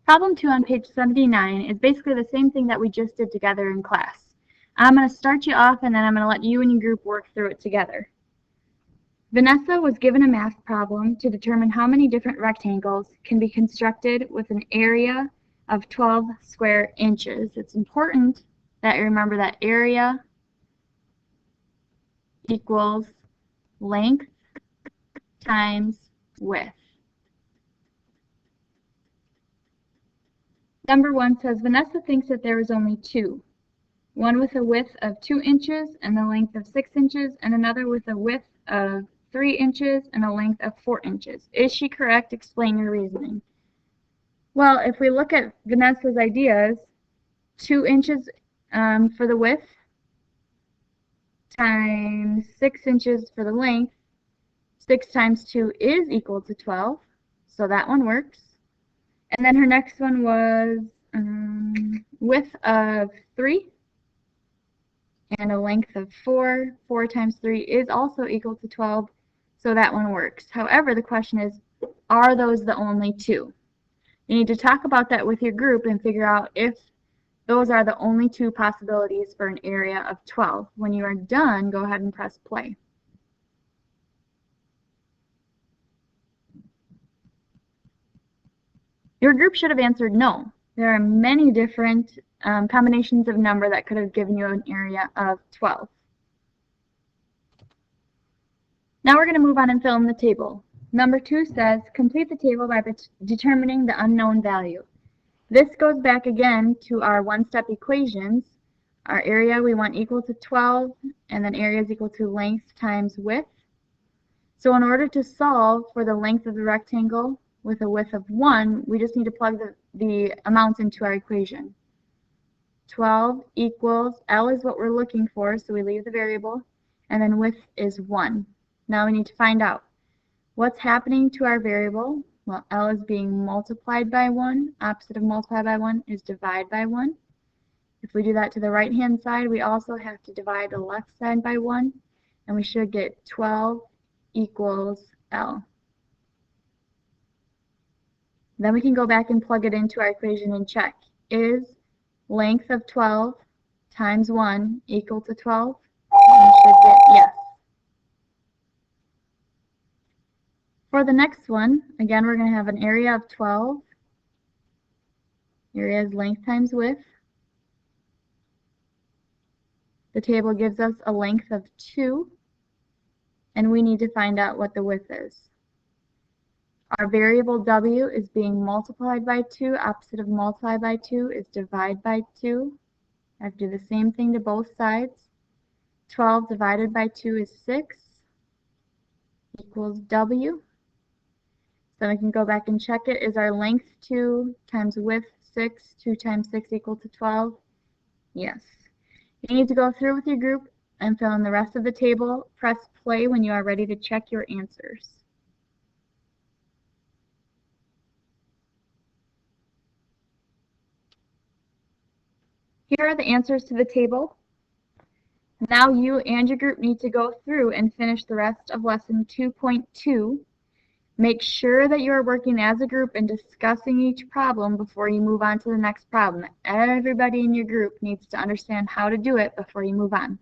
Problem 2 on page 79 is basically the same thing that we just did together in class. I'm going to start you off and then I'm going to let you and your group work through it together. Vanessa was given a math problem to determine how many different rectangles can be constructed with an area of 12 square inches. It's important that you remember that area equals length times width. Number 1 says Vanessa thinks that there is only two. One with a width of 2 inches and a length of 6 inches, and another with a width of 3 inches and a length of 4 inches. Is she correct? Explain your reasoning. Well, if we look at Vanessa's ideas, 2 inches for the width times 6 inches for the length, 6 times 2 is equal to 12, so that one works. And then her next one was width of 3 and a length of 4. 4 times 3 is also equal to 12, so that one works. However, the question is, are those the only two? You need to talk about that with your group and figure out if those are the only two possibilities for an area of 12. When you are done, go ahead and press play. Your group should have answered no. There are many different combinations of number that could have given you an area of 12. Now we're going to move on and fill in the table. Number 2 says, complete the table by determining the unknown value. This goes back again to our one-step equations. Our area we want equal to 12, and then area is equal to length times width. So in order to solve for the length of the rectangle with a width of 1, we just need to plug the amounts into our equation. 12 equals, L is what we're looking for, so we leave the variable, and then width is 1. Now we need to find out what's happening to our variable. Well, L is being multiplied by 1. Opposite of multiply by 1 is divide by 1. If we do that to the right-hand side, we also have to divide the left side by 1, and we should get 12 equals L. Then we can go back and plug it into our equation and check. Is length of 12 times 1 equal to 12? We should get yes. For the next one, again, we're going to have an area of 12. Area is length times width. The table gives us a length of 2, and we need to find out what the width is. Our variable W is being multiplied by 2. Opposite of multiply by 2 is divide by 2. I have to do the same thing to both sides. 12 divided by 2 is 6 equals W. So we can go back and check it. Is our length 2 times width 6? 2 times 6 equal to 12? Yes. You need to go through with your group and fill in the rest of the table. Press play when you are ready to check your answers. Here are the answers to the table. Now you and your group need to go through and finish the rest of lesson 2.2. Make sure that you are working as a group and discussing each problem before you move on to the next problem. Everybody in your group needs to understand how to do it before you move on.